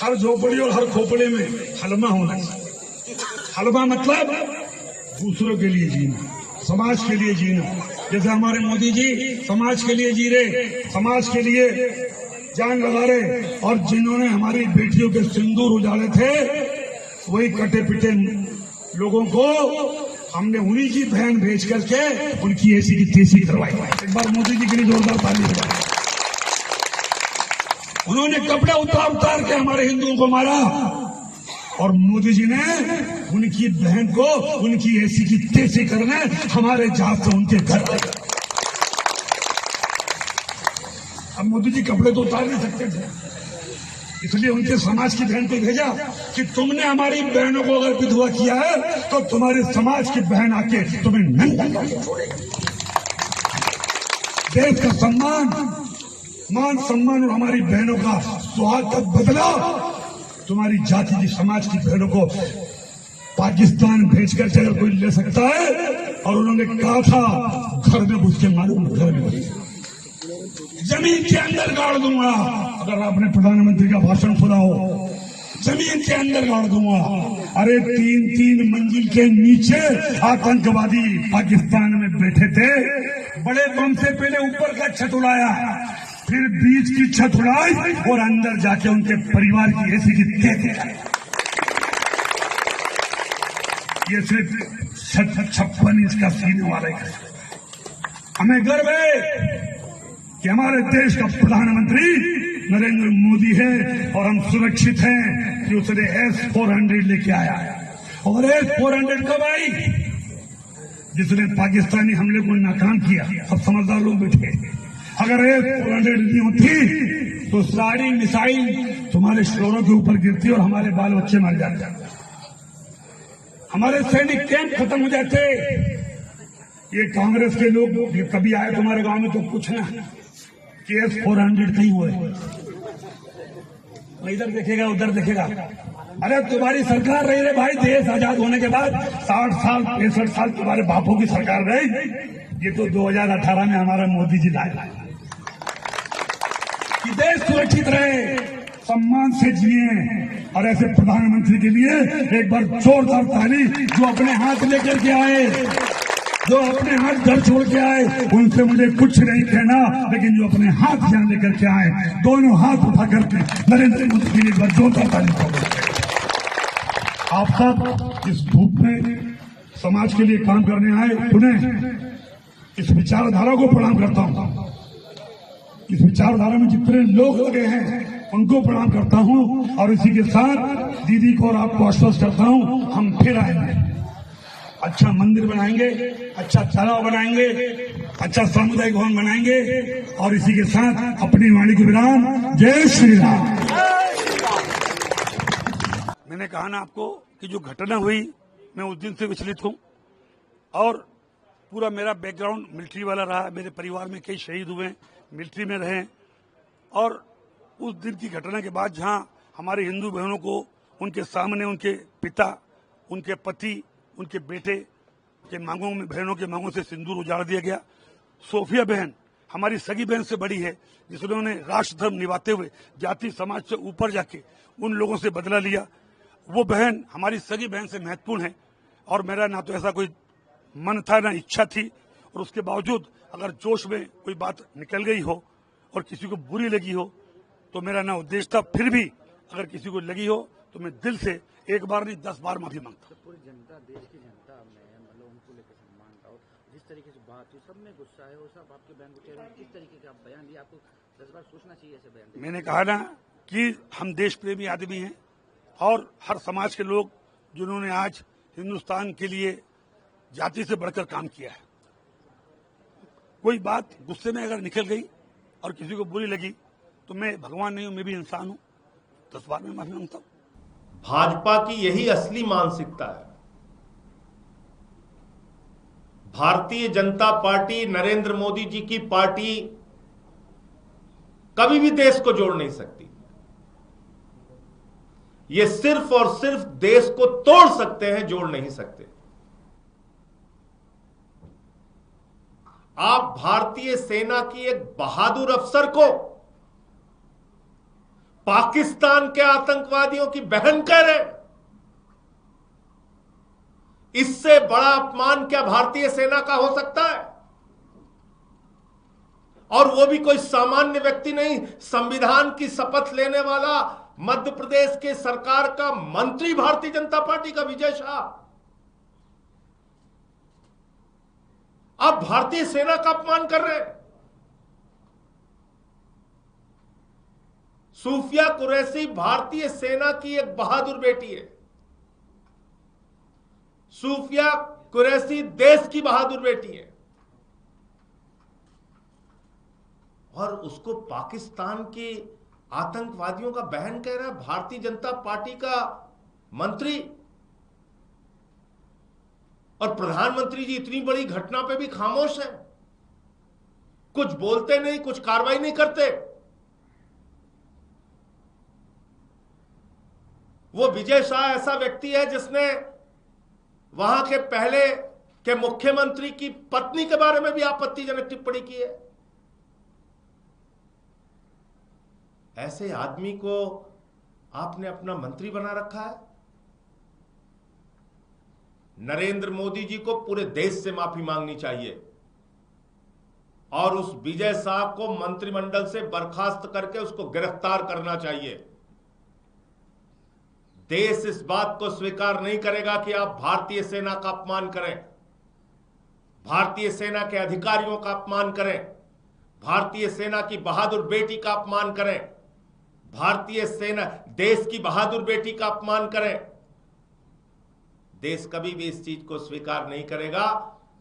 हर झोपड़ी और हर खोपड़े में हलमा होना चाहिए। हलमा मतलब दूसरों के लिए जीना, समाज के लिए जीना। जैसे हमारे मोदी जी समाज के लिए जी रहे, समाज के लिए जान लगा रहे, और जिन्होंने हमारी बेटियों के सिंदूर उजाड़े थे वही कटे पिटे लोगों को हमने उन्हीं की बहन भेज करके उनकी ऐसी की तेजी करवाई। एक बार मोदी जी के लिए जोरदार ताली बजाएं। उन्होंने कपड़े उतार के हमारे हिंदुओं को मारा, और मोदी जी ने उनकी बहन को उनकी ऐसी की तेजी करने हमारे जहाज से उनके घर आए। अब मोदी जी कपड़े तो उतार नहीं सकते थे, इसलिए उनके समाज की बहन को भेजा कि तुमने हमारी बहनों को अगर विधवा किया है तो तुम्हारे समाज की बहन आके तुम्हें नंगा करके छोड़ेगी। देश का सम्मान, मान सम्मान और हमारी बहनों का सुहाग का बदला तुम्हारी जाति की समाज की बहनों को पाकिस्तान भेजकर अगर कोई ले सकता है, और उन्होंने कहा था घर में घुस के मालूम, घर में जमीन के अंदर गाड़ दूंगा। अगर आपने प्रधानमंत्री का भाषण सुना हो, जमीन के अंदर गाड़ दूंगा। अरे 3-3 मंजिल के नीचे आतंकवादी पाकिस्तान में बैठे थे, बड़े बम से पहले ऊपर का छत उड़ाया, फिर बीच की छत उड़ाई और अंदर जाके उनके परिवार की ऐसी की तेज। ये सिर्फ 56 इंच का सीने वाले का। हमें गर्व है कि हमारे देश का प्रधानमंत्री नरेंद्र मोदी है, और हम सुरक्षित हैं कि उसने S-400 लेके आया। और S-400 कब आई? जिसने पाकिस्तानी हमले को नाकाम किया। अब समझदार लोग बैठे, अगर S-400 नहीं होती तो सारी मिसाइल तुम्हारे शोरों के ऊपर गिरती और हमारे बाल बच्चे मर जाते, हमारे सैनिक कैंप खत्म हो जाते। ये कांग्रेस के लोग कभी आए तुम्हारे गांव में तो पूछना कि S-400 कहीं हुए, इधर देखेगा उधर देखेगा। अरे तुम्हारी सरकार रही रे भाई, देश आजाद होने के बाद 60 साल 65 साल तुम्हारे बापों की सरकार रही। ये तो 2018 में हमारा मोदी जी लाए कि देश सुरक्षित रहे, सम्मान से जिए। और ऐसे प्रधानमंत्री के लिए एक बार जोरदार ताली। जो अपने हाथ लेकर के आए, जो अपने हाथ घर छोड़ के आए, उनसे मुझे कुछ नहीं कहना, लेकिन जो अपने हाथ यहाँ लेकर के आए, दोनों हाथ उठा करके नरेंद्र मोदी के लिए एक बार जोरदार ताली पाओ। आप सब इस धूप में समाज के लिए काम करने आए, उन्हें इस विचारधारा को प्रणाम करता हूँ। इस विचारधारा में जितने लोग लगे हैं उनको प्रणाम करता हूँ, और इसी के साथ दीदी को और आपको आश्वस्त करता हूँ, हम फिर आएंगे। अच्छा मंदिर बनाएंगे, अच्छा तालाब बनाएंगे, अच्छा सामुदायिक भवन बनाएंगे, और इसी के साथ अपनी वाणी को विराम। जय श्री राम। मैंने कहा ना आपको कि जो घटना हुई, मैं उस दिन से विचलित हूँ, और पूरा मेरा बैकग्राउंड मिलिट्री वाला रहा। मेरे परिवार में कई शहीद हुए, मिलिट्री में रहे, और उस दिन की घटना के बाद जहां हमारे हिंदू बहनों को उनके सामने उनके पिता, उनके पति, उनके बेटे के मांगों में, बहनों के मांगों से सिंदूर उजाड़ दिया गया। सोफिया बहन हमारी सगी बहन से बड़ी है, जिन्होंने राष्ट्र धर्म निभाते हुए जाति समाज से ऊपर जाके उन लोगों से बदला लिया। वो बहन हमारी सगी बहन से महत्वपूर्ण है, और मेरा ना तो ऐसा कोई मन था ना इच्छा थी, और उसके बावजूद अगर जोश में कोई बात निकल गई हो और किसी को बुरी लगी हो तो मेरा ना उद्देश्य था। फिर भी अगर किसी को लगी हो तो मैं दिल से एक बार नहीं 10 बार माफी मांगता हूँ। पूरी जनता, देश की जनता में मतलब उनको लेकर सम्मान था, जिस तरीके से बात हुई सब में गुस्सा है, और सब आपके बयान को किस तरीके का बयान दिया, आपको 10 बार सोचना चाहिए ऐसे बयान। मैंने कहा ना कि हम देश प्रेमी आदमी हैं, और हर समाज के लोग जिन्होंने आज हिंदुस्तान के लिए जाति से बढ़कर काम किया है। कोई बात गुस्से में अगर निकल गई और किसी को बुरी लगी तो मैं भगवान नहीं हूं, मैं भी इंसान हूं, 10 बार में माफी मांगता हूं। भाजपा की यही असली मानसिकता है। भारतीय जनता पार्टी, नरेंद्र मोदी जी की पार्टी कभी भी देश को जोड़ नहीं सकती। ये सिर्फ और सिर्फ देश को तोड़ सकते हैं, जोड़ नहीं सकते। आप भारतीय सेना की एक बहादुर अफसर को पाकिस्तान के आतंकवादियों की बहन कह रहे हैं। इससे बड़ा अपमान क्या भारतीय सेना का हो सकता है? और वो भी कोई सामान्य व्यक्ति नहीं, संविधान की शपथ लेने वाला मध्य प्रदेश के सरकार का मंत्री भारतीय जनता पार्टी का विजय शाह। आप भारतीय सेना का अपमान कर रहे हैं। सूफिया कुरैशी भारतीय सेना की एक बहादुर बेटी है। सूफिया कुरैशी देश की बहादुर बेटी है, और उसको पाकिस्तान के आतंकवादियों का बहन कह रहा है भारतीय जनता पार्टी का मंत्री। और प्रधानमंत्री जी इतनी बड़ी घटना पे भी खामोश है, कुछ बोलते नहीं, कुछ कार्रवाई नहीं करते। वो विजय शाह ऐसा व्यक्ति है जिसने वहां के पहले के मुख्यमंत्री की पत्नी के बारे में भी आपत्तिजनक टिप्पणी की है। ऐसे आदमी को आपने अपना मंत्री बना रखा है। नरेंद्र मोदी जी को पूरे देश से माफी मांगनी चाहिए और उस विजय शाह को मंत्रिमंडल से बर्खास्त करके उसको गिरफ्तार करना चाहिए। देश इस बात को स्वीकार नहीं करेगा कि आप भारतीय सेना का अपमान करें, भारतीय सेना के अधिकारियों का अपमान करें, भारतीय सेना की बहादुर बेटी का अपमान करें, भारतीय सेना देश की बहादुर बेटी का अपमान करें। देश कभी भी इस चीज को स्वीकार नहीं करेगा।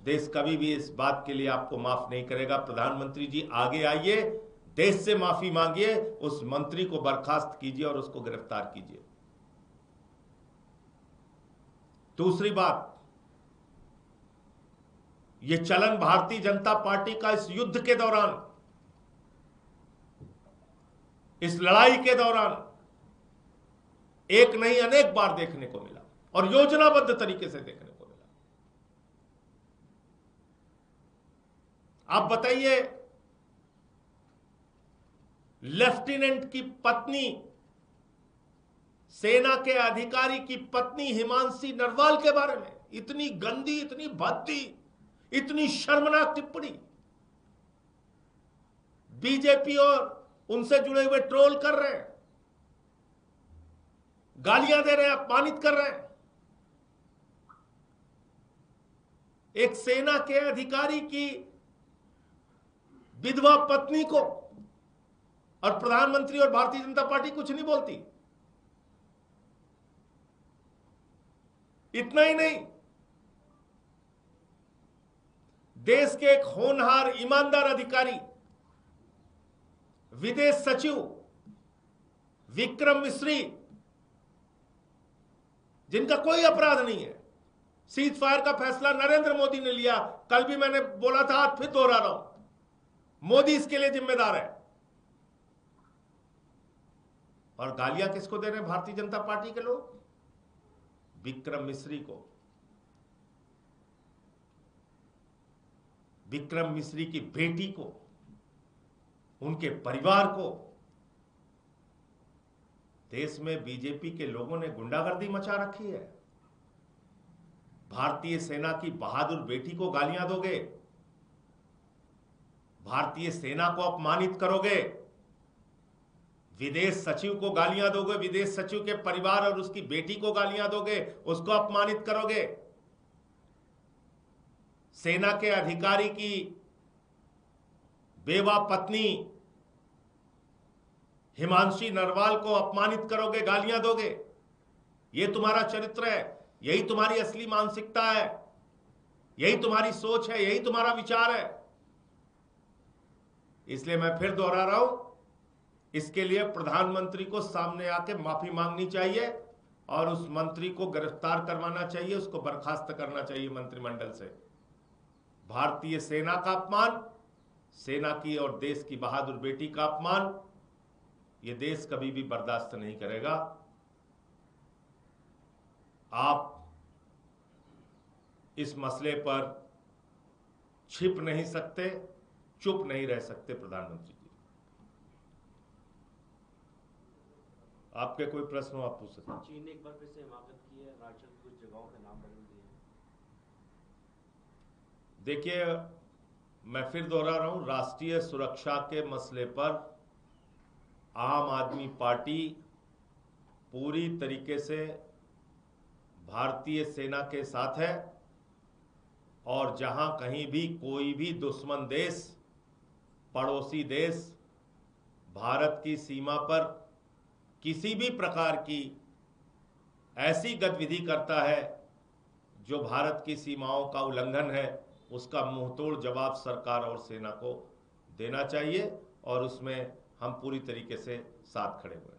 देश कभी भी इस बात के लिए आपको माफ नहीं करेगा। प्रधानमंत्री जी आगे आइए, देश से माफी मांगिए, उस मंत्री को बर्खास्त कीजिए और उसको गिरफ्तार कीजिए। दूसरी बात, यह चलन भारतीय जनता पार्टी का इस युद्ध के दौरान, इस लड़ाई के दौरान एक नहीं अनेक बार देखने को मिला और योजनाबद्ध तरीके से देखने को मिला। आप बताइए, लेफ्टिनेंट की पत्नी, सेना के अधिकारी की पत्नी हिमांशी नरवाल के बारे में इतनी गंदी, इतनी भद्दी, इतनी शर्मनाक टिप्पणी। बीजेपी और उनसे जुड़े हुए ट्रोल कर रहे हैं, गालियां दे रहे हैं, अपमानित कर रहे हैं। एक सेना के अधिकारी की विधवा पत्नी को और प्रधानमंत्री और भारतीय जनता पार्टी कुछ नहीं बोलती। इतना ही नहीं, देश के एक होनहार ईमानदार अधिकारी, विदेश सचिव विक्रम मिश्री, जिनका कोई अपराध नहीं है, सीज फायर का फैसला नरेंद्र मोदी ने लिया। कल भी मैंने बोला था, आज फिर दोहरा रहा हूं, मोदी इसके लिए जिम्मेदार है। और गालियां किसको दे रहे हैं भारतीय जनता पार्टी के लोग? विक्रम मिश्री को, विक्रम मिश्री की बेटी को, उनके परिवार को। देश में बीजेपी के लोगों ने गुंडागर्दी मचा रखी है। भारतीय सेना की बहादुर बेटी को गालियां दोगे, भारतीय सेना को अपमानित करोगे, विदेश सचिव को गालियां दोगे, विदेश सचिव के परिवार और उसकी बेटी को गालियां दोगे, उसको अपमानित करोगे। सेना के अधिकारी की बेवा पत्नी हिमांशी नरवाल को अपमानित करोगे, गालियां दोगे। यह तुम्हारा चरित्र है, यही तुम्हारी असली मानसिकता है, यही तुम्हारी सोच है, यही तुम्हारा विचार है। इसलिए मैं फिर दोहरा रहा हूं, इसके लिए प्रधानमंत्री को सामने आके माफी मांगनी चाहिए और उस मंत्री को गिरफ्तार करवाना चाहिए, उसको बर्खास्त करना चाहिए मंत्रिमंडल से। भारतीय सेना का अपमान, सेना की और देश की बहादुर बेटी का अपमान, यह देश कभी भी बर्दाश्त नहीं करेगा। आप इस मसले पर छिप नहीं सकते, चुप नहीं रह सकते प्रधानमंत्री जी। आपके कोई प्रश्न हो आप पूछ सकते हैं। चीन ने एक बार फिर से हिमाकत की है, अरुणाचल की कुछ जगहों के नाम बदल दिए हैं। देखिए, मैं फिर दोहरा रहा हूं, राष्ट्रीय सुरक्षा के मसले पर आम आदमी पार्टी पूरी तरीके से भारतीय सेना के साथ है, और जहां कहीं भी कोई भी दुश्मन देश, पड़ोसी देश भारत की सीमा पर किसी भी प्रकार की ऐसी गतिविधि करता है जो भारत की सीमाओं का उल्लंघन है, उसका मुंहतोड़ जवाब सरकार और सेना को देना चाहिए, और उसमें हम पूरी तरीके से साथ खड़े हुए हैं।